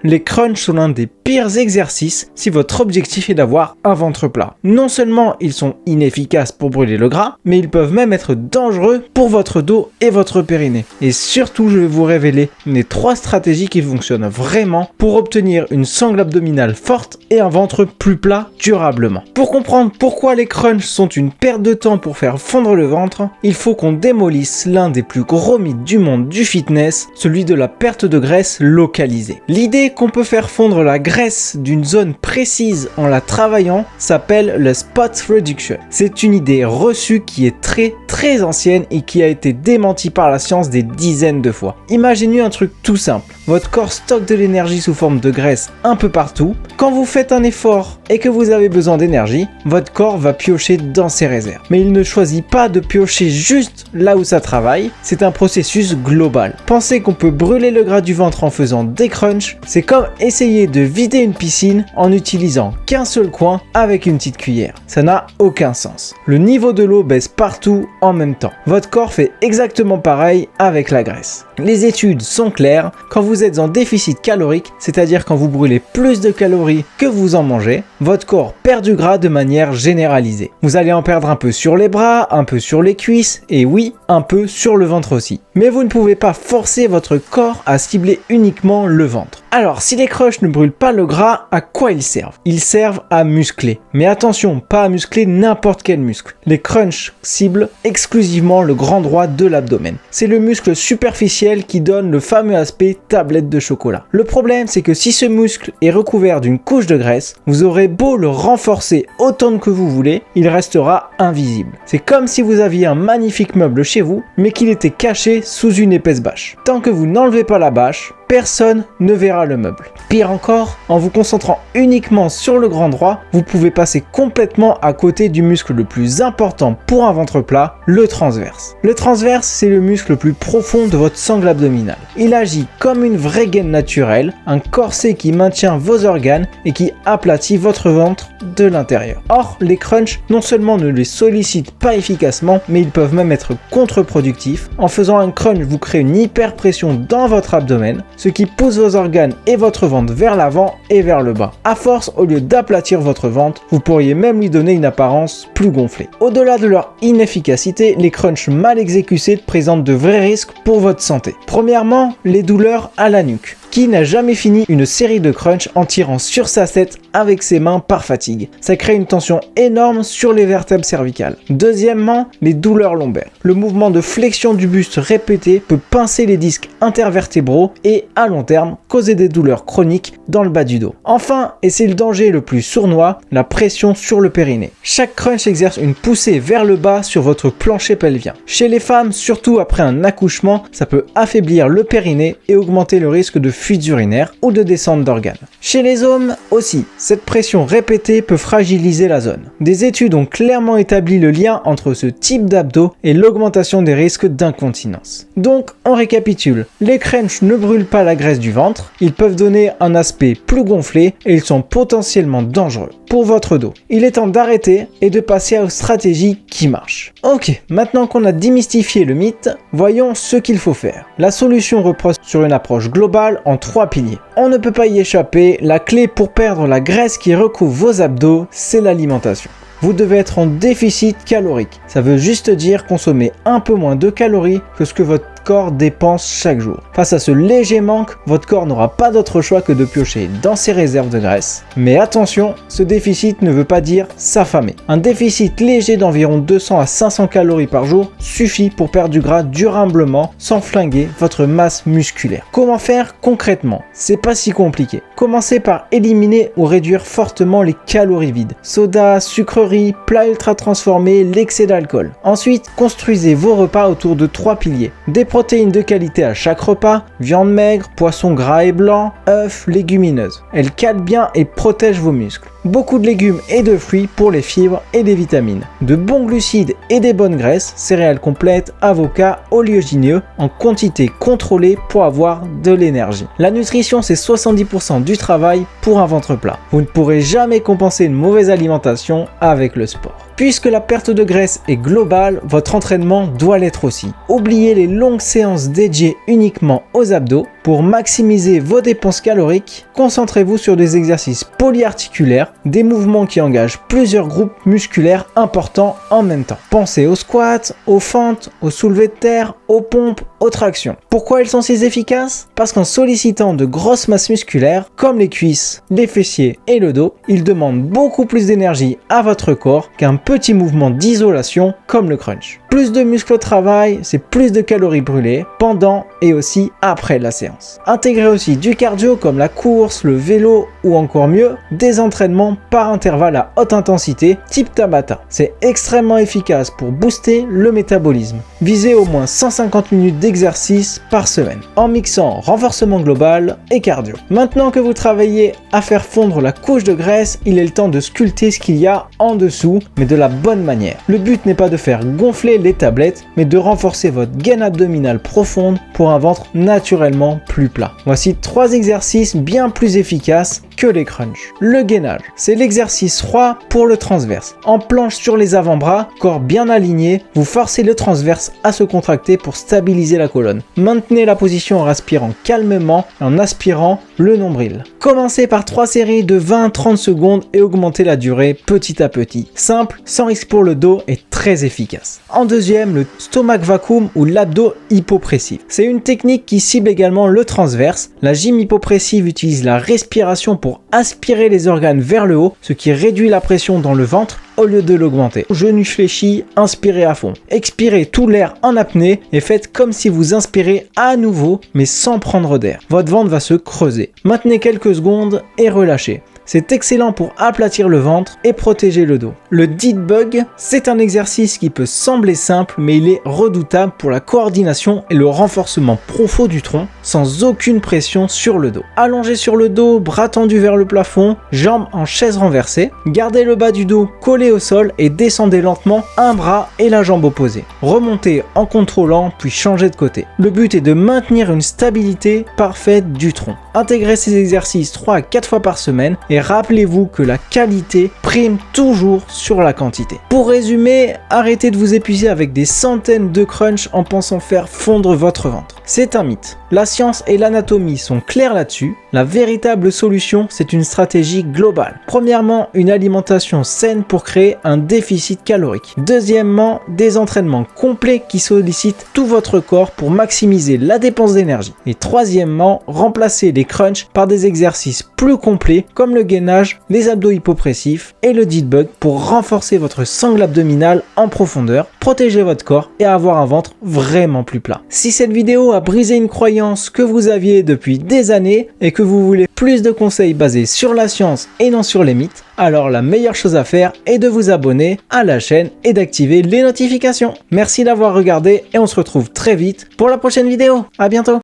les crunchs sont l'un des pires exercices si votre objectif est d'avoir un ventre plat. Non seulement ils sont inefficaces pour brûler le gras, mais ils peuvent même être dangereux pour votre dos et votre périnée. Et surtout, je vais vous révéler les 3 stratégies qui fonctionnent vraiment pour obtenir une sangle abdominale forte et un ventre plus plat durablement. Pour comprendre pourquoi les crunchs sont une perte de temps pour faire fondre le ventre, il faut qu'on démolisse l'un des plus gros mythes du monde du fitness, celui de la perte de graisse localisée. L'idée qu'on peut faire fondre la graisse d'une zone précise en la travaillant s'appelle le spot reduction. C'est une idée reçue qui est très ancienne et qui a été démentie par la science des dizaines de fois. Imaginez un truc tout simple. Votre corps stocke de l'énergie sous forme de graisse un peu partout. Quand vous faites un effort et que vous avez besoin d'énergie, votre corps va piocher dans ses réserves. Mais il ne choisit pas de piocher juste là où ça travaille, c'est un processus global. Pensez qu'on peut brûler le gras du ventre en faisant des crunchs, c'est comme essayer de vider une piscine en n'utilisant qu'un seul coin avec une petite cuillère. Ça n'a aucun sens. Le niveau de l'eau baisse partout en même temps. Votre corps fait exactement pareil avec la graisse. Les études sont claires, quand vous êtes en déficit calorique, c'est-à-dire quand vous brûlez plus de calories que vous en mangez, votre corps perd du gras de manière généralisée. Vous allez en perdre un peu sur les bras, un peu sur les cuisses et oui, un peu sur le ventre aussi. Mais vous ne pouvez pas forcer votre corps à cibler uniquement le ventre. Alors, si les crunchs ne brûlent pas le gras, à quoi ils servent? Ils servent à muscler. Mais attention, pas à muscler n'importe quel muscle. Les crunchs ciblent exclusivement le grand droit de l'abdomen. C'est le muscle superficiel qui donne le fameux aspect tablette de chocolat. Le problème, c'est que si ce muscle est recouvert d'une couche de graisse, vous aurez beau le renforcer autant que vous voulez, il restera invisible. C'est comme si vous aviez un magnifique meuble chez vous, mais qu'il était caché sous une épaisse bâche. Tant que vous n'enlevez pas la bâche, personne ne verra le meuble. Pire encore, en vous concentrant uniquement sur le grand droit, vous pouvez passer complètement à côté du muscle le plus important pour un ventre plat, le transverse. Le transverse, c'est le muscle le plus profond de votre sangle abdominale. Il agit comme une vraie gaine naturelle, un corset qui maintient vos organes et qui aplatit votre ventre de l'intérieur. Or, les crunchs non seulement ne les sollicitent pas efficacement, mais ils peuvent même être contre-productifs. En faisant un crunch, vous créez une hyperpression dans votre abdomen, ce qui pousse vos organes et votre ventre vers l'avant et vers le bas. À force, au lieu d'aplatir votre ventre, vous pourriez même lui donner une apparence plus gonflée. Au-delà de leur inefficacité, les crunchs mal exécutés présentent de vrais risques pour votre santé. Premièrement, les douleurs à la nuque. Qui n'a jamais fini une série de crunchs en tirant sur sa tête avec ses mains par fatigue? Ça crée une tension énorme sur les vertèbres cervicales. Deuxièmement, les douleurs lombaires. Le mouvement de flexion du buste répété peut pincer les disques intervertébraux et, à long terme, causer des douleurs chroniques dans le bas du dos. Enfin, et c'est le danger le plus sournois, la pression sur le périnée. Chaque crunch exerce une poussée vers le bas sur votre plancher pelvien. Chez les femmes, surtout après un accouchement, ça peut affaiblir le périnée et augmenter le risque de fuites urinaires ou de descente d'organes. Chez les hommes aussi, cette pression répétée peut fragiliser la zone. Des études ont clairement établi le lien entre ce type d'abdos et l'augmentation des risques d'incontinence. Donc, on récapitule. Les crunchs ne brûlent pas la graisse du ventre, ils peuvent donner un aspect plus gonflé et ils sont potentiellement dangereux pour votre dos. Il est temps d'arrêter et de passer aux stratégies qui marchent. Ok, maintenant qu'on a démystifié le mythe, voyons ce qu'il faut faire. La solution repose sur une approche globale en 3 piliers. On ne peut pas y échapper, la clé pour perdre la graisse qui recouvre vos abdos, c'est l'alimentation. Vous devez être en déficit calorique. Ça veut juste dire consommer un peu moins de calories que ce que votre corps dépense chaque jour. Face à ce léger manque, votre corps n'aura pas d'autre choix que de piocher dans ses réserves de graisse. Mais attention, ce déficit ne veut pas dire s'affamer. Un déficit léger d'environ 200 à 500 calories par jour suffit pour perdre du gras durablement sans flinguer votre masse musculaire. Comment faire concrètement? C'est pas si compliqué. Commencez par éliminer ou réduire fortement les calories vides. Soda, sucreries, plats ultra transformés, l'excès d'alcool. Ensuite, construisez vos repas autour de 3 piliers. Des protéines de qualité à chaque repas, viande maigre, poisson gras et blanc, œufs, légumineuses. Elles calent bien et protègent vos muscles. Beaucoup de légumes et de fruits pour les fibres et les vitamines. De bons glucides et des bonnes graisses, céréales complètes, avocats, oléagineux, en quantité contrôlée pour avoir de l'énergie. La nutrition, c'est 70% du travail pour un ventre plat. Vous ne pourrez jamais compenser une mauvaise alimentation avec le sport. Puisque la perte de graisse est globale, votre entraînement doit l'être aussi. Oubliez les longues séances dédiées uniquement aux abdos. Pour maximiser vos dépenses caloriques, concentrez-vous sur des exercices polyarticulaires, des mouvements qui engagent plusieurs groupes musculaires importants en même temps. Pensez aux squats, aux fentes, aux soulevés de terre, aux pompes, aux tractions. Pourquoi ils sont si efficaces? Parce qu'en sollicitant de grosses masses musculaires, comme les cuisses, les fessiers et le dos, ils demandent beaucoup plus d'énergie à votre corps qu'un petit mouvement d'isolation comme le crunch. Plus de muscles au travail, c'est plus de calories brûlées pendant et aussi après la séance. Intégrez aussi du cardio comme la course, le vélo ou encore mieux, des entraînements par intervalle à haute intensité type Tabata. C'est extrêmement efficace pour booster le métabolisme. Visez au moins 150 minutes d'exercice par semaine en mixant renforcement global et cardio. Maintenant que vous travaillez à faire fondre la couche de graisse, il est le temps de sculpter ce qu'il y a en dessous, mais de la bonne manière. Le but n'est pas de faire gonfler les tablettes, mais de renforcer votre gaine abdominale profonde pour un ventre naturellement plus plat. Voici 3 exercices bien plus efficaces que les crunchs. Le gainage, c'est l'exercice roi pour le transverse. En planche sur les avant-bras, corps bien aligné, vous forcez le transverse à se contracter pour stabiliser la colonne. Maintenez la position en respirant calmement et en aspirant le nombril. Commencez par 3 séries de 20-30 secondes et augmentez la durée petit à petit. Simple, sans risque pour le dos et très efficace. En deuxième, le stomach vacuum ou l'abdo hypopressif. C'est une technique qui cible également le transverse. La gym hypopressive utilise la respiration pour aspirer les organes vers le haut, ce qui réduit la pression dans le ventre au lieu de l'augmenter. Genoux fléchis, inspirez à fond. Expirez tout l'air en apnée et faites comme si vous inspirez à nouveau, mais sans prendre d'air. Votre ventre va se creuser. Maintenez quelques secondes et relâchez. C'est excellent pour aplatir le ventre et protéger le dos. Le dead bug, c'est un exercice qui peut sembler simple, mais il est redoutable pour la coordination et le renforcement profond du tronc, sans aucune pression sur le dos. Allongé sur le dos, bras tendus vers le plafond, jambes en chaise renversée. Gardez le bas du dos collé au sol et descendez lentement un bras et la jambe opposée. Remontez en contrôlant, puis changez de côté. Le but est de maintenir une stabilité parfaite du tronc. Intégrez ces exercices 3 à 4 fois par semaine et rappelez-vous que la qualité prime toujours sur la quantité. Pour résumer, arrêtez de vous épuiser avec des centaines de crunchs en pensant faire fondre votre ventre. C'est un mythe. La science et l'anatomie sont claires là-dessus. La véritable solution, c'est une stratégie globale. Premièrement, une alimentation saine pour créer un déficit calorique. Deuxièmement, des entraînements complets qui sollicitent tout votre corps pour maximiser la dépense d'énergie. Et troisièmement, remplacer les crunchs par des exercices plus complets comme le gainage, les abdos hypopressifs et le dead bug pour renforcer votre sangle abdominale en profondeur, protéger votre corps et avoir un ventre vraiment plus plat. Si cette vidéo a brisé une croyance que vous aviez depuis des années et que vous voulez plus de conseils basés sur la science et non sur les mythes, alors la meilleure chose à faire est de vous abonner à la chaîne et d'activer les notifications. Merci d'avoir regardé et on se retrouve très vite pour la prochaine vidéo. À bientôt.